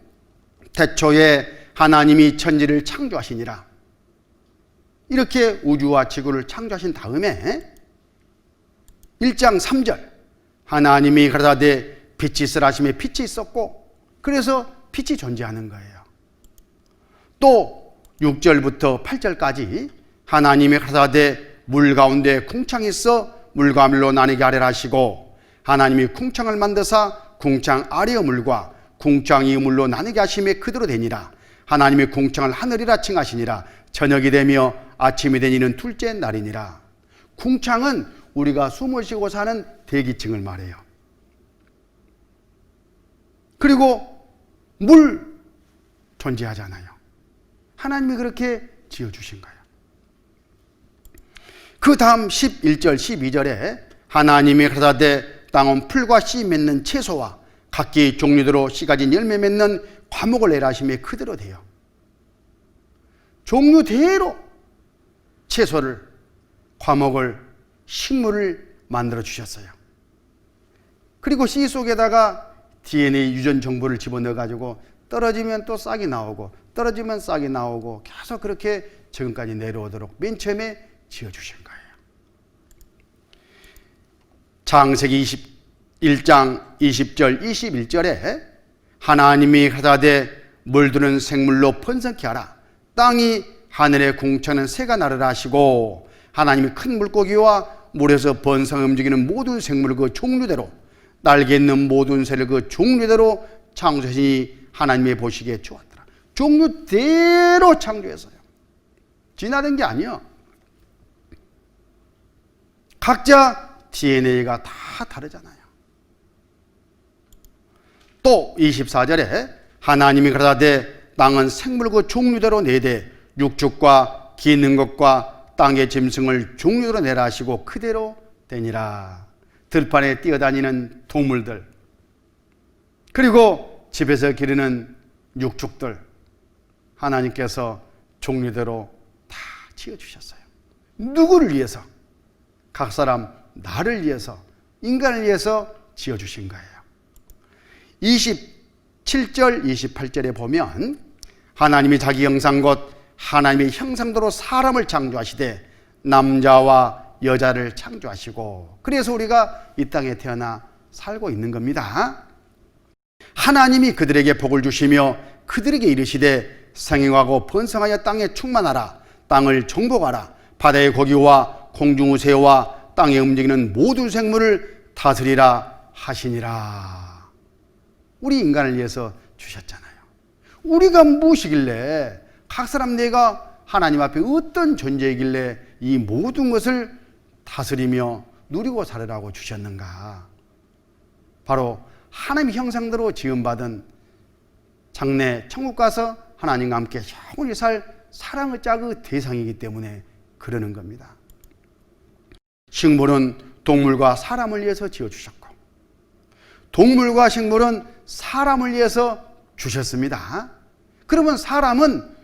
태초에 하나님이 천지를 창조하시니라, 이렇게 우주와 지구를 창조하신 다음에 1장 3절 하나님이 가라사대 빛이 있으라 하시매 빛이 있었고 그래서 빛이 존재하는 거예요. 또 6절부터 8절까지 하나님이 가라사대 물 가운데 궁창이 있어 물과 물로 나뉘게 하리라 하시고 하나님이 궁창을 만드사 궁창 아래의 물과 궁창 이 물로 나뉘게 하심에 그대로 되니라. 하나님이 궁창을 하늘이라 칭하시니라. 저녁이 되며 아침이 되니는 둘째 날이니라. 궁창은 우리가 숨을 쉬고 사는 대기층을 말해요. 그리고 물 존재하잖아요. 하나님이 그렇게 지어주신 거예요. 그 다음 11절 12절에 하나님이 가라사대 땅은 풀과 씨 맺는 채소와 각기 종류대로 씨 가진 열매 맺는 과목을 내라 하시며 그대로 돼요. 종류대로 채소를, 과목을, 식물을 만들어 주셨어요. 그리고 씨 속에다가 DNA 유전 정보를 집어넣어 가지고 떨어지면 또 싹이 나오고 떨어지면 싹이 나오고 계속 그렇게 지금까지 내려오도록 맨 처음에 지어주신 거예요. 창세기 21장 20절 21절에 하나님이 가라사대 물드는 생물로 번성케 하라. 땅이 하늘의 궁창은 새가 나르라 하시고 하나님이 큰 물고기와 물에서 번성 움직이는 모든 생물을 그 종류대로 날개 있는 모든 새를 그 종류대로 창조하시니 하나님의 보시기에 좋았더라. 종류대로 창조했어요. 진화된 게 아니요. 각자 DNA가 다 다르잖아요. 또 24절에 하나님이 가라사대 땅은 생물 그 종류대로 내되 육축과 기는 것과 땅의 짐승을 종류대로 내라 하시고 그대로 되니라. 들판에 뛰어다니는 동물들, 그리고 집에서 기르는 육축들, 하나님께서 종류대로 다 지어주셨어요. 누구를 위해서? 각 사람 나를 위해서, 인간을 위해서 지어주신 거예요. 27절 28절에 보면 하나님이 자기 형상 곧 하나님의 형상대로 사람을 창조하시되 남자와 여자를 창조하시고, 그래서 우리가 이 땅에 태어나 살고 있는 겁니다. 하나님이 그들에게 복을 주시며 그들에게 이르시되 생육하고 번성하여 땅에 충만하라. 땅을 정복하라. 바다의 고기와 공중 새와 땅에 움직이는 모든 생물을 다스리라 하시니라. 우리 인간을 위해서 주셨잖아요. 우리가 무엇이길래, 각 사람 내가 하나님 앞에 어떤 존재이길래 이 모든 것을 다스리며 누리고 살으라고 주셨는가? 바로 하나님의 형상대로 지음받은 장래 천국 가서 하나님과 함께 영원히 살 사랑의 짝의 대상이기 때문에 그러는 겁니다. 식물은 동물과 사람을 위해서 지어주셨고, 동물과 식물은 사람을 위해서 주셨습니다. 그러면 사람은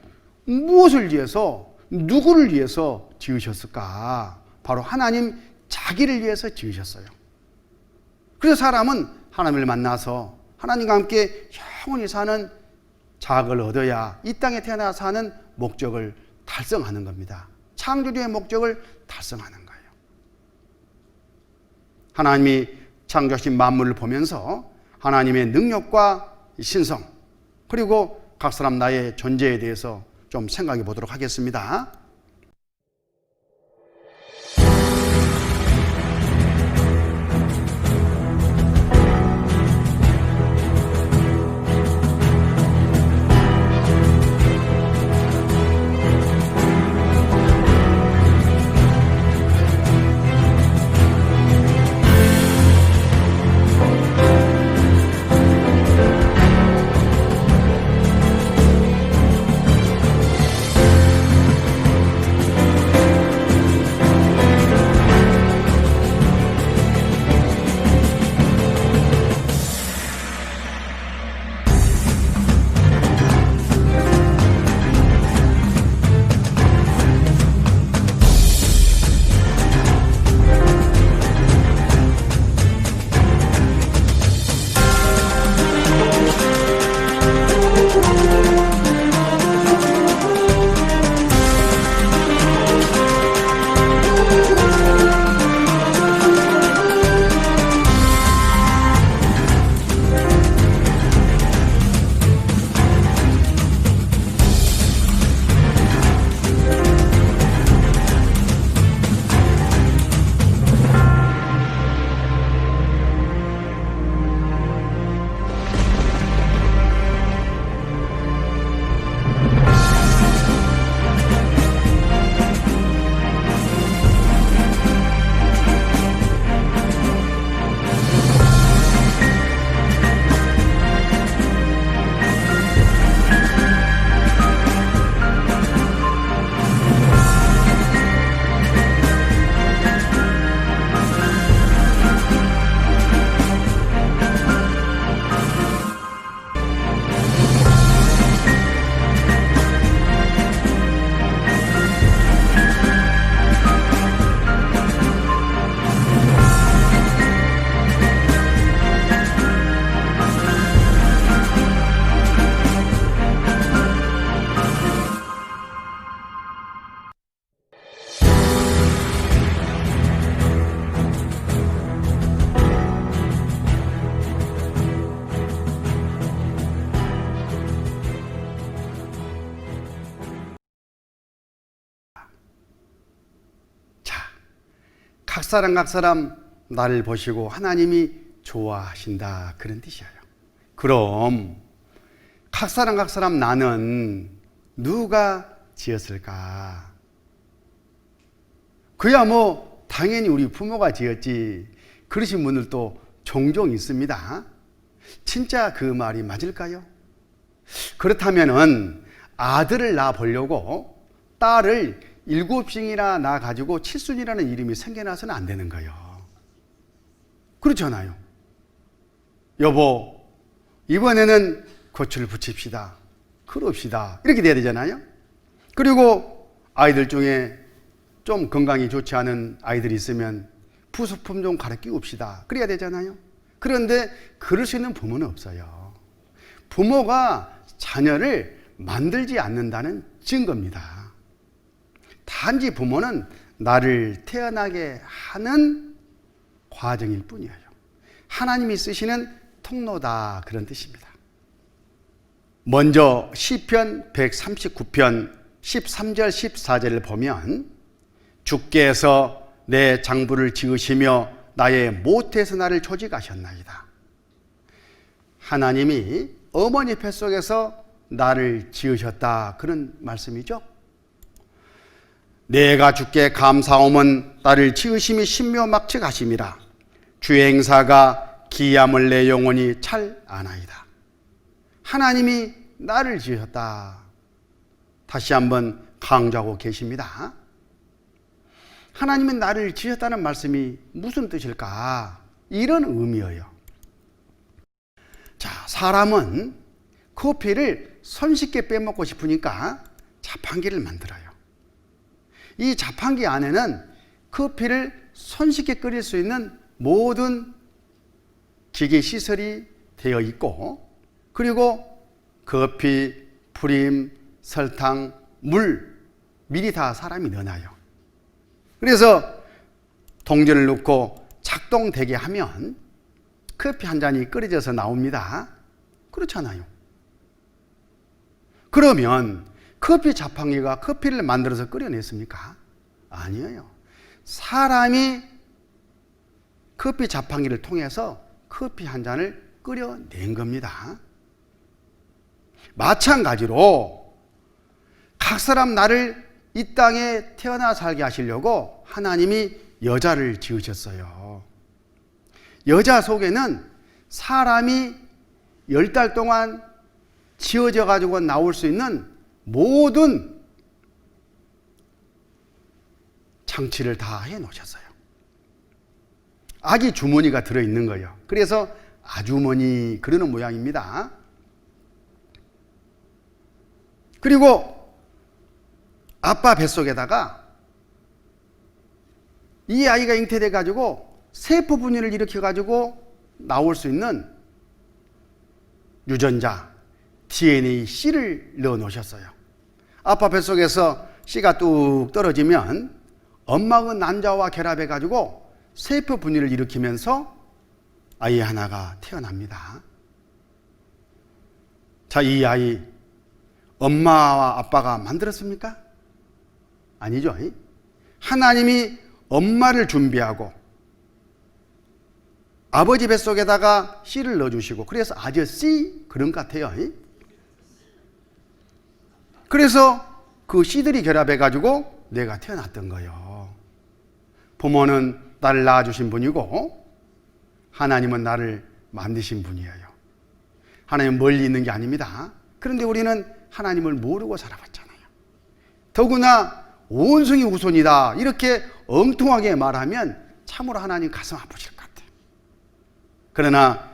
무엇을 위해서, 누구를 위해서 지으셨을까? 바로 하나님 자기를 위해서 지으셨어요. 그래서 사람은 하나님을 만나서 하나님과 함께 영원히 사는 자학을 얻어야 이 땅에 태어나 사는 목적을 달성하는 겁니다. 창조주의 목적을 달성하는 거예요. 하나님이 창조하신 만물을 보면서 하나님의 능력과 신성, 그리고 각 사람 나의 존재에 대해서 좀 생각해 보도록 하겠습니다. 각 사람 나를 보시고 하나님이 좋아하신다, 그런 뜻이에요. 그럼 각 사람 나는 누가 지었을까? 그야 뭐 당연히 우리 부모가 지었지, 그러신 분들도 종종 있습니다. 진짜 그 말이 맞을까요? 그렇다면은 아들을 낳아 보려고 딸을 7씩이나 낳아 가지고 칠순이라는 이름이 생겨나서는 안 되는 거예요. 그렇잖아요. 여보, 이번에는 고추를 부칩시다. 그럽시다. 이렇게 돼야 되잖아요. 그리고 아이들 중에 좀 건강이 좋지 않은 아이들이 있으면 부속품 좀 갈아 끼웁시다. 그래야 되잖아요. 그런데 그럴 수 있는 부모는 없어요. 부모가 자녀를 만들지 않는다는 증거입니다. 단지 부모는 나를 태어나게 하는 과정일 뿐이에요. 하나님이 쓰시는 통로다, 그런 뜻입니다. 먼저 시편 139편 13절 14절을 보면 주께서 내 장부를 지으시며 나의 모태에서 나를 조직하셨나이다. 하나님이 어머니 뱃속에서 나를 지으셨다, 그런 말씀이죠. 내가 주께 감사함은 나를 지으심이 신묘막측하심이라. 주의 행사가 기함을 내 영혼이 잘 아나이다. 하나님이 나를 지으셨다. 다시 한번 강조하고 계십니다. 하나님은 나를 지으셨다는 말씀이 무슨 뜻일까? 이런 의미예요. 자, 사람은 커피를 손쉽게 빼먹고 싶으니까 자판기를 만들어요. 이 자판기 안에는 커피를 손쉽게 끓일 수 있는 모든 기계 시설이 되어 있고, 그리고 커피, 프림, 설탕, 물 미리 다 사람이 넣어놔요. 그래서 동전을 넣고 작동되게 하면 커피 한 잔이 끓여져서 나옵니다. 그렇잖아요. 그러면 커피 자판기가 커피를 만들어서 끓여냈습니까? 아니에요. 사람이 커피 자판기를 통해서 커피 한 잔을 끓여낸 겁니다. 마찬가지로 각 사람 나를 이 땅에 태어나 살게 하시려고 하나님이 여자를 지으셨어요. 여자 속에는 사람이 10달 동안 지어져 가지고 나올 수 있는 모든 장치를 다 해 놓으셨어요. 아기 주머니가 들어있는 거예요. 그래서 아주머니 그러는 모양입니다. 그리고 아빠 뱃속에다가 이 아이가 잉태돼 가지고 세포 분열을 일으켜 가지고 나올 수 있는 유전자 DNA C를 넣어 놓으셨어요. 아빠 뱃속에서 C가 뚝 떨어지면 엄마의 난자와 결합해 가지고 세포 분열을 일으키면서 아이 하나가 태어납니다. 자, 이 아이 엄마와 아빠가 만들었습니까? 아니죠. 하나님이 엄마를 준비하고 아버지 뱃속에다가 씨를 넣어주시고, 그래서 아저씨 그런 것 같아요. 그래서 그 씨들이 결합해가지고 내가 태어났던 거예요. 부모는 나를 낳아주신 분이고 하나님은 나를 만드신 분이에요. 하나님은 멀리 있는 게 아닙니다. 그런데 우리는 하나님을 모르고 살아왔잖아요. 더구나 온성이 우선이다 이렇게 엉뚱하게 말하면 참으로 하나님 가슴 아프실 것 같아요. 그러나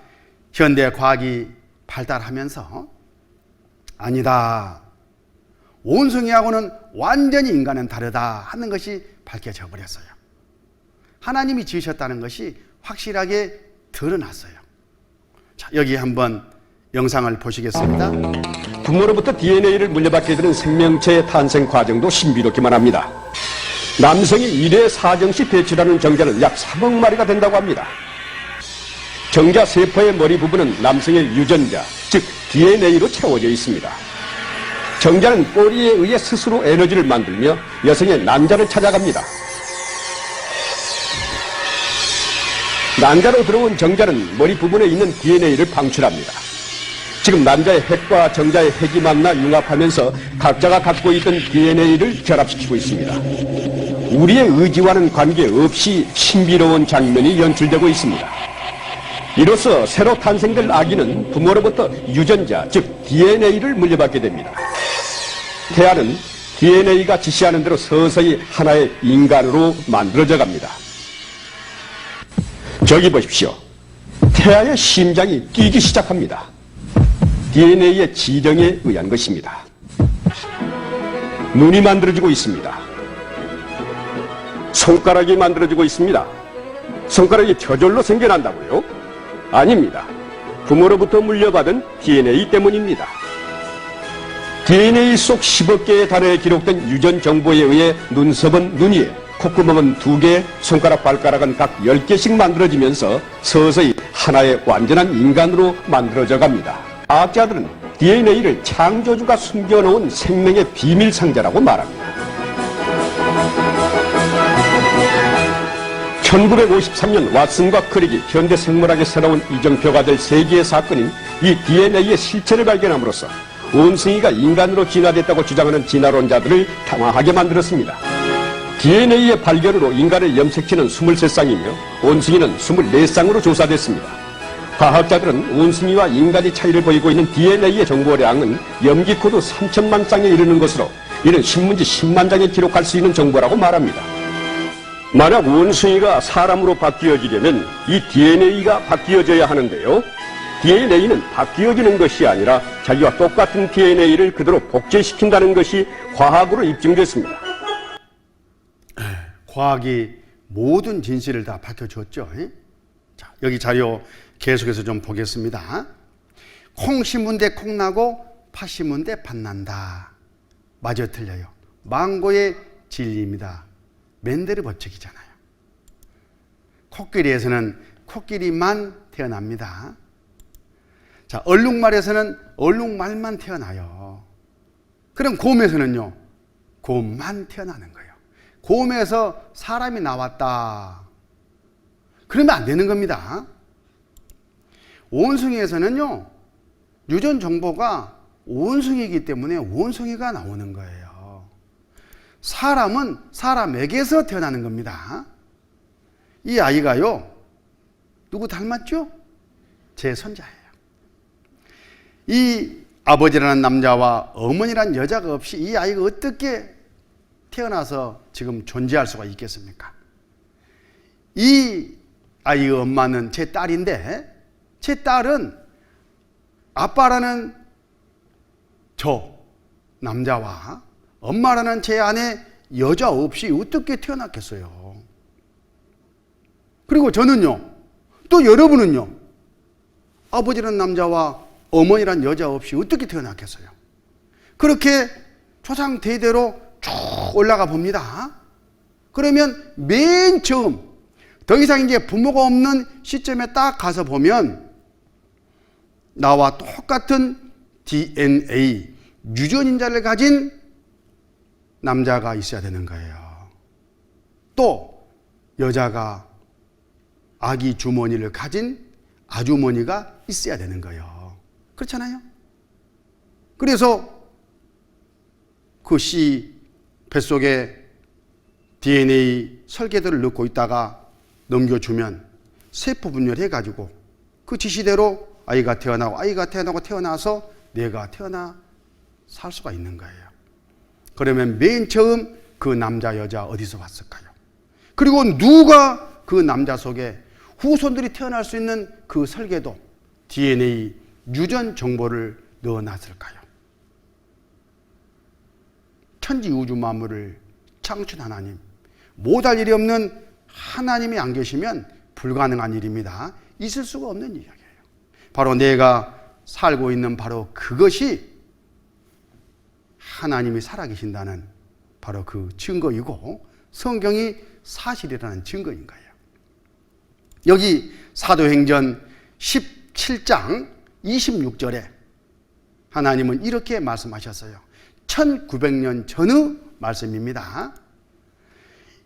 현대 과학이 발달하면서 아니다, 온성이하고는 완전히 인간은 다르다 하는 것이 밝혀져 버렸어요. 하나님이 지으셨다는 것이 확실하게 드러났어요. 자, 여기 한번 영상을 보시겠습니다. 부모로부터 DNA를 물려받게 되는 생명체의 탄생 과정도 신비롭기만 합니다. 남성이 1회 사정시 배출하는 정자는 약 3억 마리가 된다고 합니다. 정자 세포의 머리 부분은 남성의 유전자, 즉 DNA로 채워져 있습니다. 정자는 꼬리에 의해 스스로 에너지를 만들며 여성의 난자를 찾아갑니다. 난자로 들어온 정자는 머리 부분에 있는 DNA를 방출합니다. 지금 난자의 핵과 정자의 핵이 만나 융합하면서 각자가 갖고 있던 DNA를 결합시키고 있습니다. 우리의 의지와는 관계없이 신비로운 장면이 연출되고 있습니다. 이로써 새로 탄생될 아기는 부모로부터 유전자, 즉 DNA를 물려받게 됩니다. 태아는 DNA가 지시하는 대로 서서히 하나의 인간으로 만들어져 갑니다. 저기 보십시오. 태아의 심장이 뛰기 시작합니다. DNA의 지령에 의한 것입니다. 눈이 만들어지고 있습니다. 손가락이 만들어지고 있습니다. 손가락이 저절로 생겨난다고요? 아닙니다. 부모로부터 물려받은 DNA 때문입니다. DNA 속 10억 개의 단어에 기록된 유전 정보에 의해 눈썹은 눈이, 콧구멍은 2개, 손가락, 발가락은 각 10개씩 만들어지면서 서서히 하나의 완전한 인간으로 만들어져 갑니다. 과학자들은 DNA를 창조주가 숨겨놓은 생명의 비밀 상자라고 말합니다. 1953년 왓슨과 크릭이 현대 생물학의 새로운 이정표가 될 세계의 사건인 이 DNA의 실체를 발견함으로써 원숭이가 인간으로 진화됐다고 주장하는 진화론자들을 당황하게 만들었습니다. DNA의 발견으로 인간을 염색치는 23쌍이며 원숭이는 24쌍으로 조사됐습니다. 과학자들은 원숭이와 인간이 차이를 보이고 있는 DNA의 정보량은 염기코드 3천만 쌍에 이르는 것으로 이는 신문지 10만 장에 기록할 수 있는 정보라고 말합니다. 만약 원숭이가 사람으로 바뀌어지려면 이 DNA가 바뀌어져야 하는데요. DNA는 바뀌어지는 것이 아니라 자기와 똑같은 DNA를 그대로 복제시킨다는 것이 과학으로 입증됐습니다. 과학이 모든 진실을 다 밝혀주었죠. 자, 여기 자료 계속해서 좀 보겠습니다. 콩 심은 데 콩 나고 팥 심은 데 팥 난다. 맞아 틀려요. 망고의 진리입니다. 멘델의 법칙이잖아요. 코끼리에서는 코끼리만 태어납니다. 자, 얼룩말에서는 얼룩말만 태어나요. 그럼 곰에서는요, 곰만 태어나는 거예요. 곰에서 사람이 나왔다. 그러면 안 되는 겁니다. 원숭이에서는요, 유전 정보가 원숭이이기 때문에 원숭이가 나오는 거예요. 사람은 사람에게서 태어나는 겁니다. 이 아이가요, 누구 닮았죠? 제 손자예요. 이 아버지라는 남자와 어머니라는 여자가 없이 이 아이가 어떻게 태어나서 지금 존재할 수가 있겠습니까? 이 아이의 엄마는 제 딸인데, 제 딸은 아빠라는 저 남자와 엄마라는 제 아내 여자 없이 어떻게 태어났겠어요? 그리고 저는요, 또 여러분은요, 아버지라는 남자와 어머니란 여자 없이 어떻게 태어났겠어요? 그렇게 조상 대대로 쭉 올라가 봅니다. 그러면 맨 처음 더 이상 이제 부모가 없는 시점에 딱 가서 보면 나와 똑같은 DNA 유전인자를 가진 남자가 있어야 되는 거예요. 또 여자가 아기 주머니를 가진 아주머니가 있어야 되는 거예요. 그렇잖아요. 그래서 그 씨 뱃속에 DNA 설계도를 넣고 있다가 넘겨주면 세포 분열해가지고 그 지시대로 아이가 태어나고 태어나서 내가 태어나 살 수가 있는 거예요. 그러면 맨 처음 그 남자 여자 어디서 왔을까요? 그리고 누가 그 남자 속에 후손들이 태어날 수 있는 그 설계도 DNA 유전 정보를 넣어놨을까요? 천지 우주 만물을 창조한 하나님, 못할 일이 없는 하나님이 안 계시면 불가능한 일입니다. 있을 수가 없는 이야기예요. 바로 내가 살고 있는 바로 그것이 하나님이 살아계신다는 바로 그 증거이고 성경이 사실이라는 증거인 거예요. 여기 사도행전 17장 26절에 하나님은 이렇게 말씀하셨어요. 1900년 전의 말씀입니다.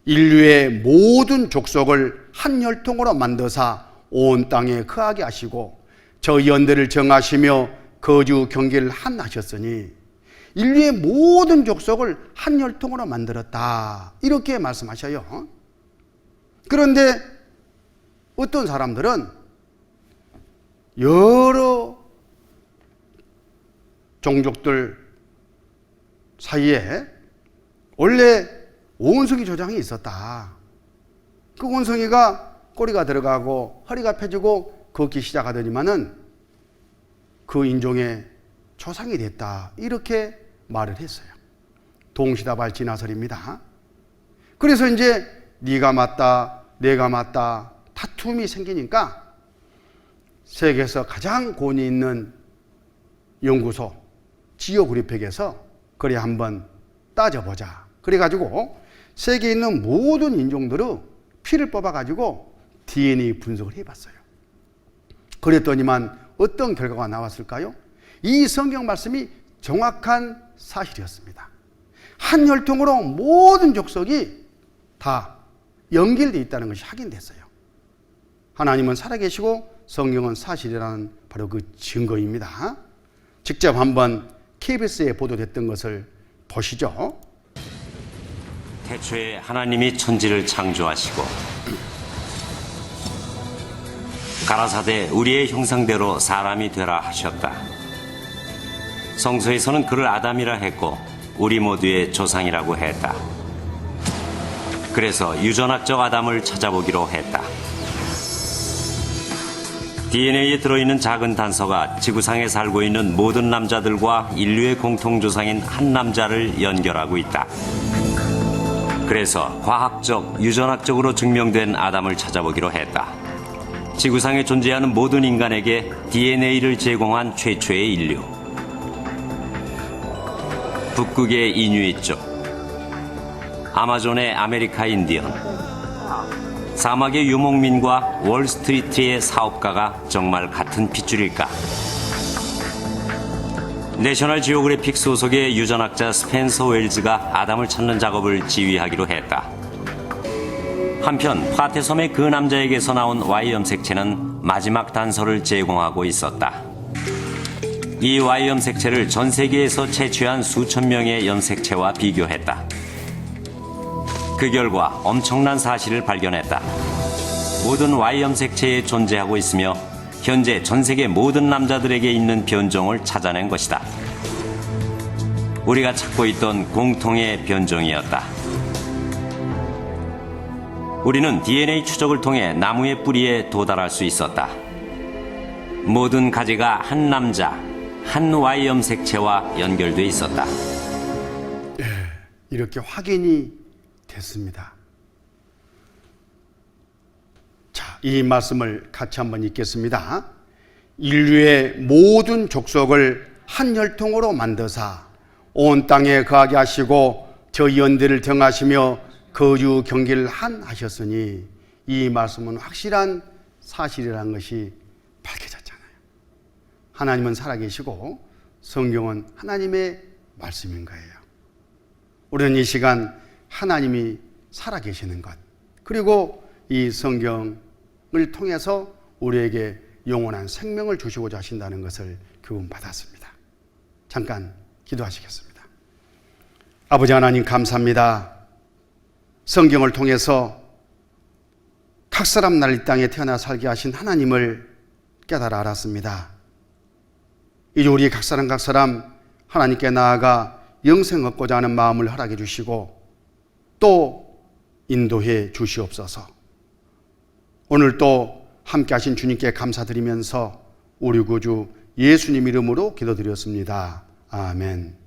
인류의 모든 족속을 한 혈통으로 만드사 온 땅에 거하게 하시고 저 연대를 정하시며 거주 경계를 하셨으니 인류의 모든 족속을 한 혈통으로 만들었다. 이렇게 말씀하셔요. 그런데 어떤 사람들은 여러 종족들 사이에 원래 원숭이 조상이 있었다. 그 원숭이가 꼬리가 들어가고 허리가 펴지고 걷기 시작하더니만은 그 인종의 조상이 됐다. 이렇게 말을 했어요. 동시다발 진화설입니다. 그래서 이제 네가 맞다, 내가 맞다 다툼이 생기니까 세계에서 가장 권위 있는 연구소 지오그리펙에서 그래 한번 따져보자. 그래가지고 세계에 있는 모든 인종들의 피를 뽑아가지고 DNA 분석을 해봤어요. 그랬더니만 어떤 결과가 나왔을까요? 이 성경 말씀이 정확한 사실이었습니다. 한 혈통으로 모든 족속이 다 연결되어 있다는 것이 확인됐어요. 하나님은 살아계시고 성경은 사실이라는 바로 그 증거입니다. 직접 한번 KBS에 보도됐던 것을 보시죠. 태초에 하나님이 천지를 창조하시고 가라사대 우리의 형상대로 사람이 되라 하셨다. 성서에서는 그를 아담이라 했고 우리 모두의 조상이라고 했다. 그래서 유전학적 아담을 찾아보기로 했다. DNA에 들어있는 작은 단서가 지구상에 살고 있는 모든 남자들과 인류의 공통조상인 한 남자를 연결하고 있다. 그래서 과학적, 유전학적으로 증명된 아담을 찾아보기로 했다. 지구상에 존재하는 모든 인간에게 DNA를 제공한 최초의 인류. 북극의 이누이족, 아마존의 아메리카 인디언, 사막의 유목민과 월스트리트의 사업가가 정말 같은 핏줄일까? 내셔널 지오그래픽 소속의 유전학자 스펜서 웰즈가 아담을 찾는 작업을 지휘하기로 했다. 한편 파테섬의 그 남자에게서 나온 Y 염색체는 마지막 단서를 제공하고 있었다. 이 Y 염색체를 전 세계에서 채취한 수천 명의 염색체와 비교했다. 그 결과 엄청난 사실을 발견했다. 모든 Y 염색체에 존재하고 있으며 현재 전 세계 모든 남자들에게 있는 변종을 찾아낸 것이다. 우리가 찾고 있던 공통의 변종이었다. 우리는 DNA 추적을 통해 나무의 뿌리에 도달할 수 있었다. 모든 가지가 한 남자, 한 Y 염색체와 연결돼 있었다. 이렇게 확인이 됐습니다. 자, 이 말씀을 같이 한번 읽겠습니다. 인류의 모든 족속을 한 혈통으로 만드사 온 땅에 거하게 하시고 저 연대를 정하시며 거주 경계를 한 하셨으니 이 말씀은 확실한 사실이라는 것이 밝혀졌잖아요. 하나님은 살아계시고 성경은 하나님의 말씀인 거예요. 우리는 이 시간 하나님이 살아계시는 것, 그리고 이 성경을 통해서 우리에게 영원한 생명을 주시고자 하신다는 것을 교훈받았습니다. 잠깐 기도하시겠습니다. 아버지 하나님 감사합니다. 성경을 통해서 각 사람 날 이 땅에 태어나 살게 하신 하나님을 깨달아 알았습니다. 이제 우리 각 사람 하나님께 나아가 영생 얻고자 하는 마음을 허락해 주시고 또 인도해 주시옵소서. 오늘 또 함께 하신 주님께 감사드리면서 우리 구주 예수님 이름으로 기도드렸습니다. 아멘.